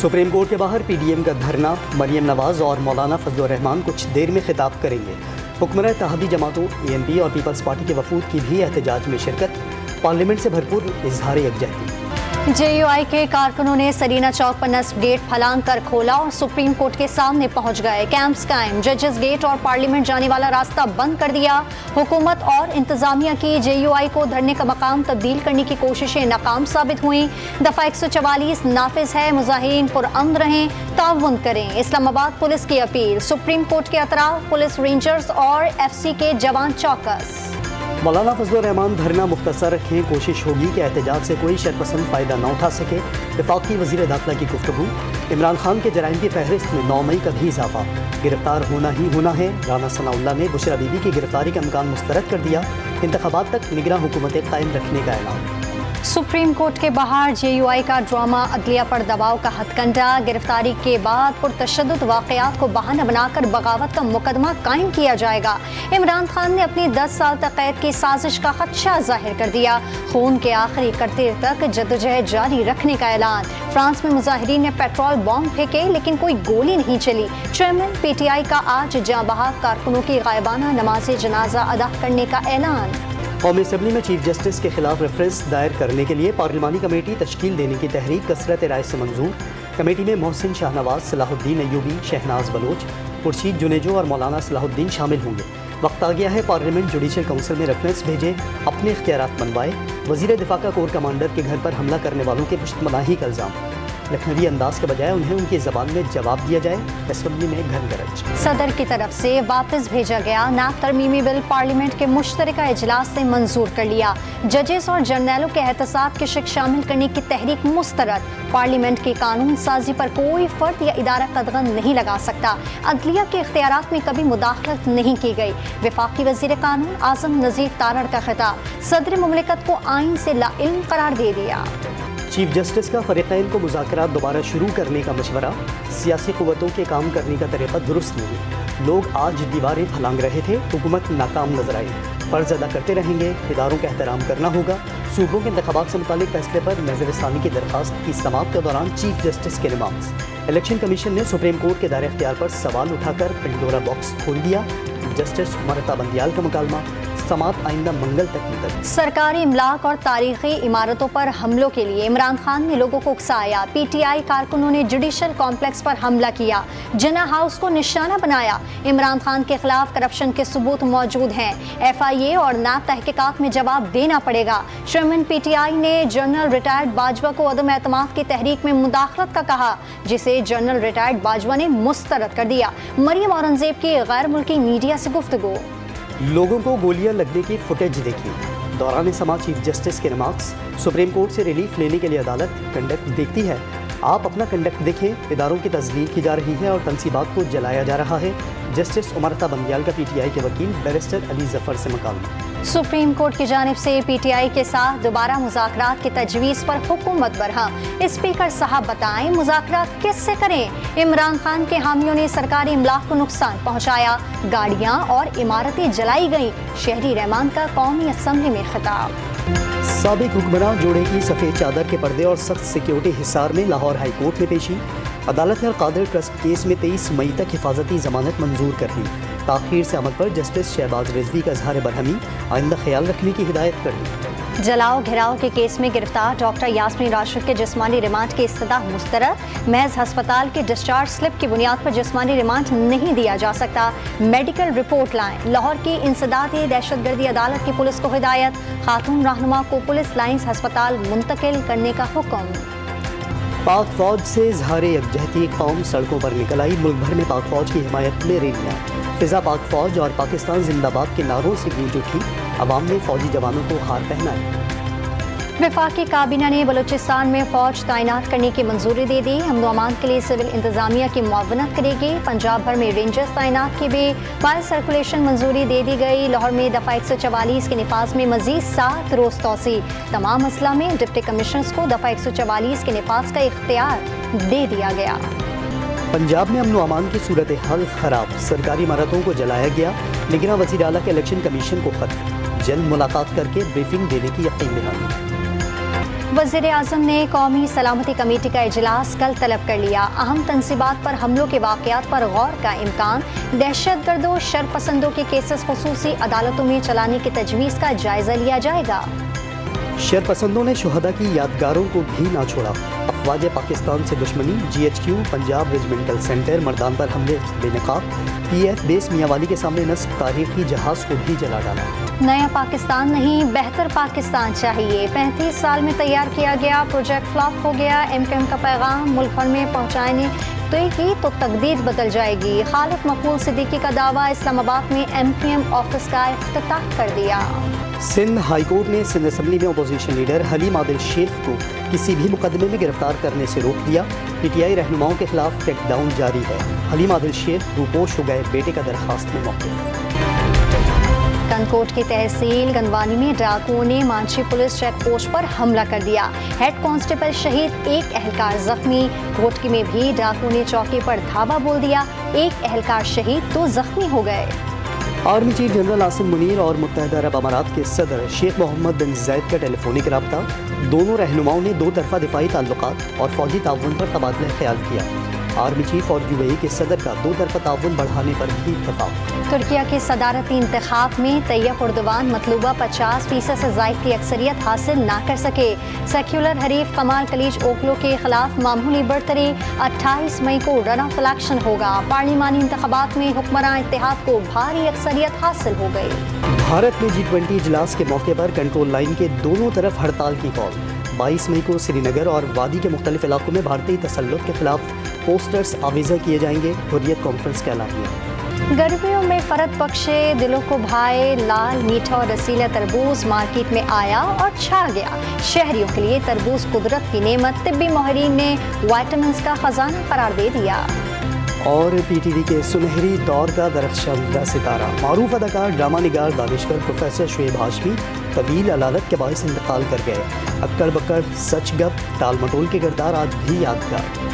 Supreme court के बाहर PDM का धरना, मरियम नवाज और मौलाना फजल रहमान कुछ देर में खिताब करेंगे। हुक्मरान इत्तेहादी जमातों एएनपी और पीपल्स पार्टी के वफूद की भी एहतजाज में शिरकत, पार्लियामेंट से भरपूर इजहार यकजहती। जेयूआई के कारकुनों ने सरीना चौक पर नस्ब गेट फलांग कर खोला और सुप्रीम कोर्ट के सामने पहुंच गए। कैंप्स कायम, जजेस गेट और पार्लियामेंट जाने वाला रास्ता बंद कर दिया। हुकूमत और इंतजामिया की जेयूआई को धरने का मकाम तब्दील करने की कोशिशें नाकाम साबित हुई। दफा 144 नाफिज है, मुजाहिरीन पुरअमन रहें, ताउन करें। इस्लामाबाद पुलिस की अपील, सुप्रीम कोर्ट के अतराफ पुलिस रेंजर्स और एफसी के जवान चौकस। मौलाना फजल रहमान धरना मुख्तसर रखें, कोशिश होगी कि एहतजाज से कोई शरपसंद फ़ायदा न उठा सके। वफाकी वज़ीर दाखिला की गुफ्तगू, इमरान खान के जराइम की फहरिस्त में 9 मई का भी इजाफा, गिरफ्तार होना ही होना है। राना सनाउल्लाह ने बुशरा बीबी की गिरफ्तारी का इम्कान मुस्तरद कर दिया। इंतखाबात तक निगरां हुकूमत कायम रखने का ऐलान। सुप्रीम कोर्ट के बाहर जेयूआई का ड्रामा, अदलिया पर दबाव का हथकंडा। गिरफ्तारी के बाद पुरतशद्दुद वाक़यात को बहाना बनाकर बगावत का मुकदमा कायम किया जाएगा। इमरान खान ने अपनी 10 साल तक कैद की साजिश का खदशा जाहिर कर दिया। खून के आखिरी कतरे तक जद्दोजहद जारी रखने का ऐलान। फ्रांस में मुजाहिरीन ने पेट्रोल बॉम्ब फेंके लेकिन कोई गोली नहीं चली। चेयरमैन पीटीआई का आज जाँ बहक कारकुनों की गायबाना नमाज जनाजा अदा करने का ऐलान। कौमी असम्बली में चीफ जस्टिस के खिलाफ रेफरेंस दायर करने के लिए पार्लिमानी कमेटी तश्कील देने की तहरीक कसरत राय से मंजूर। कमेटी में मोहसिन शाहनवाज, सलाहुद्दीन अयूबी, शहनाज बलोच, खुर्शीद जुनेजो और मौलाना सलाहुद्दीन शामिल होंगे। वक्त आ गया है पार्लियामेंट जुडिशल काउंसिल में रेफरेंस भेजे, अपने इख्तियारात मनवाए। वजीर दिफा का कोर कमांडर के घर पर हमला करने वालों के पुश्तमनाही का इल्ज़ाम, लखनवी अंदाज के बजाय उन्हें उनकी ज़बान में जवाब दिया जाए। असेंबली में घन गरज। सदर की तरफ से वापस भेजा गया नाब तरमीमी बिल पार्लियामेंट के मुश्तरका इजलास से मंजूर कर लिया। जजेस और जर्नैलों के एहतसाब के शिक शामिल करने की तहरीक मुस्तरद। पार्लियामेंट की कानून साजी पर कोई फर्द या इदारा कदगन नहीं लगा सकता। अदलिया के इख्तियारात में कभी मुदाखलत नहीं की गई। वफाकी वजीर कानून आजम नज़ीर तारड़ का खिताब, सदर मुमलिकत को आइन से लाइल्म करार दे दिया। चीफ जस्टिस का फरीक़ैन को मुज़ाकरात दोबारा शुरू करने का मशवरा, सियासी क़ुव्वतों के काम करने का तरीक़ा दुरुस्त नहीं। लोग आज दीवारें फलांग रहे थे, हुकूमत नाकाम नजर आई। फ़र्ज़ अदा करते रहेंगे, इदारों का एहतराम करना होगा। सूबों के इंतख़ाबात से मुतालिक फैसले पर नज़रसानी की दरख्वास्त की समाअत के दौरान चीफ जस्टिस के रिमार्क्स। इलेक्शन कमीशन ने सुप्रीम कोर्ट के दायरे इख्तियार पर सवाल उठाकर पंडोरा बॉक्स खोल दिया। जस्टिस उमरता बंदियाल का मुकालमा, समाअत आइंदा मंगल तक मुलतवी। सरकारी इमलाक और तारीखी इमारतों पर हमलों के लिए इमरान खान ने लोगों को उकसाया। पीटीआई कारकुनों ने जुडिशल कॉम्प्लेक्स पर हमला किया, जना हाउस को निशाना बनाया। इमरान खान के खिलाफ करप्शन के सबूत मौजूद हैं। FIA और नैब तहकीकात में जवाब देना पड़ेगा। चेयरमैन पीटीआई ने जनरल रिटायर्ड बाजवा को अदम एतमाद की तहरीक में मुदाखलत का कहा, जिसे जनरल रिटायर्ड बाजवा ने मुस्तरद कर दिया। मरियम औरंगजेब की गैर मुल्की मीडिया से गुफ्तगू। लोगों को गोलियां लगने की फुटेज देखी। दौरान समाअत चीफ जस्टिस के रिमार्क्स, सुप्रीम कोर्ट से रिलीफ लेने के लिए अदालत कंडक्ट देखती है। आप अपना कंडक्ट देखें, इदारों की तस्दीक की जा रही है और तनसीबात को जलाया जा रहा है। जस्टिस उमरता बंदियाल का पीटीआई के वकील बैरिस्टर अली जफर से मुकालमा। सुप्रीम कोर्ट की जानिब से पीटीआई के साथ दोबारा मुज़ाकरात की तजवीज़ पर हुकूमत बरहम। स्पीकर साहब बताएं, मुज़ाकरात किससे करें? इमरान खान के हामियों ने सरकारी इमलाक को नुकसान पहुँचाया, गाड़ियाँ और इमारतें जलाई गईं। शहरी रहमान का कौमी असम्बली में खिताब। साबिक हुक्मरान जोड़े की सफ़ेद चादर के पर्दे और सख्त सिक्योरिटी हिसार में लाहौर हाई कोर्ट में पेशी। अदालत ने अलकादिर ट्रस्ट केस में 23 मई तक हिफाजती जमानत मंजूर कर दी। ताख़ीर से अमल पर जस्टिस शहबाज रिजवी का इज़हार बरहमी, आइंदा ख्याल रखने की हिदायत कर दी। जलाओ घिराव के केस में गिरफ्तार डॉक्टर यास्मीन राशिद के जिस्मानी रिमांड की इस्तदा मुस्तरद। महज हस्पताल के डिस्चार्ज स्लिप की बुनियाद पर जिस्मानी रिमांड नहीं दिया जा सकता। मेडिकल रिपोर्ट लाएं। लाहौर की इंसदादी दहशतगर्दी अदालत की पुलिस को हिदायत, खातून रहनुमा को पुलिस लाइन्स हस्पताल मुंतकिल करने का हुक्म। पाक फौज से इज़हार यकजहती, कौम सड़कों पर निकल आई। मुल्क भर में पाक फौज की हिमायत में रैलियाँ, फिजा पाक फौज और पाकिस्तान जिंदाबाद के नारों से गूंज उठी। अवाम ने फौजी जवानों को हार पहनाई। वफाकी काबीना ने बलूचिस्तान में फौज तैनात करने की मंजूरी दे दी। अमन अमान के लिए सिविल इंतजामिया की मुआवनत करेगी। पंजाब भर में रेंजर्स तैनात की भी बाय सर्कुलेशन मंजूरी दे दी गई। लाहौर में दफा 144 के निफाज में मजीद 7 रोज तोसी। तमाम अजला में डिप्टी कमिश्नर्स को दफा 144 के निफाज का इख्तियार दे दिया गया। पंजाब में अमन अमान की सूरत हाल खराब, सरकारी इमारतों को जलाया गया। निगरां वज़ीर आला के इलेक्शन कमीशन को खत, जल्द मुलाकात करके ब्रीफिंग देने की यकीन दहानी। वज़ीर आज़म ने कौमी सलामती कमेटी का इजलास कल तलब कर लिया। अहम तनसीबात पर हमलों के वाक़यात पर गौर का इम्कान, दहशतगर्दों शरपसंदों के केसेस खुसूसी अदालतों में चलाने की तजवीज़ का जायज़ा लिया जाएगा। शरपसंदों ने शुहदा की यादगारों को भी ना छोड़ा। अफवाज पाकिस्तान से दुश्मनी, GHQ Punjab regimental centre Mardan पर हमले बेनकाब, PF बेस मियांवाली के सामने नस्ब तारीखी जहाज़ को भी जला डाला। नया पाकिस्तान नहीं, बेहतर पाकिस्तान चाहिए। 35 साल में तैयार किया गया प्रोजेक्ट फ्लॉप हो गया। MKM का पैगाम मुल्क भर में पहुँचाने तो तकदीर बदल जाएगी। खालिद मकबूल सिद्दीकी का दावा, इस्लामाबाद में MKM ऑफिस का इफ्तिताह कर दिया। सिंध हाई कोर्ट ने सिंध असम्बली में अपोजिशन लीडर हलीम आदिल शेख को किसी भी मुकदमे में गिरफ्तार करने से रोक दिया। PTI रहनुमाओं के खिलाफ टेकडाउन जारी है। हलीम आदिल शेख रूपोश हो गए, बेटे का दरखास्त में मौक़िफ़। कनकोट की तहसील गंदवानी में डाकुओं ने मांझी पुलिस चेक पोस्ट पर हमला कर दिया। हेड कांस्टेबल शहीद, एक अहलकार जख्मी। कोटकी में भी डाकुओं ने चौकी पर धावा बोल दिया, एक अहलकार शहीद, 2 जख्मी हो गए। Army chief general Asim Munir और मुत्तहिदा अरब अमारात के सदर शेख मोहम्मद बिन ज़ायद का टेलीफोनिक रब्ता। दोनों रहनुमाओं ने 2 तरफ़ा दिफाई ताल्लुकात और फौजी ताउन पर तबादला ख्याल किया। आर्मी चीफ और UAE के सदर का 2 तरफ़ा ताउन बढ़ाने पर भी इत्तेफाक। तुर्किया के सदारती इंतखाब में तैयब उर्दवान मतलूबा 50% से ज़ायद की अक्सरियत हासिल ना कर सके। सेक्युलर हरीफ कमाल कलीज ओकलो के खिलाफ मामूली बढ़तरी। 28 मई को रन ऑफ इलेक्शन होगा। पार्लिमानी इंतखाबात में हुक्मरान इत्तेहाद को भारी अक्सरियत हासिल हो गई। भारत में G20 इजलास के मौके पर कंट्रोल लाइन के दोनों तरफ हड़ताल की कॉल। 22 मई को श्रीनगर और वादी के मुख्तलिफ इलाकों में भारतीय तसल्लुत के खिलाफ पोस्टर्स आवेज़ा किए जाएंगे। हुर्रियत कॉन्फ्रेंस के अलावा गर्मियों में फरत बख्शे, दिलों को भाए लाल मीठा और रसीला तरबूज मार्केट में आया और छा गया। शहरियों के लिए तरबूज कुदरत की नेमत, तिब्बी माहिरीन ने विटामिन का खजाना करार दे दिया। और PTV के सुनहरी दौर का दरख्शांदा सितारा, मारूफ अदाकार ड्रामा निगार दानिश्वर प्रोफेसर शुएब हाशमी तवील अलादत के बायस इंतकाल कर गए। अक्कड़ बक्कड़, सच गप, टाल मटोल के किरदार आज भी यादगार।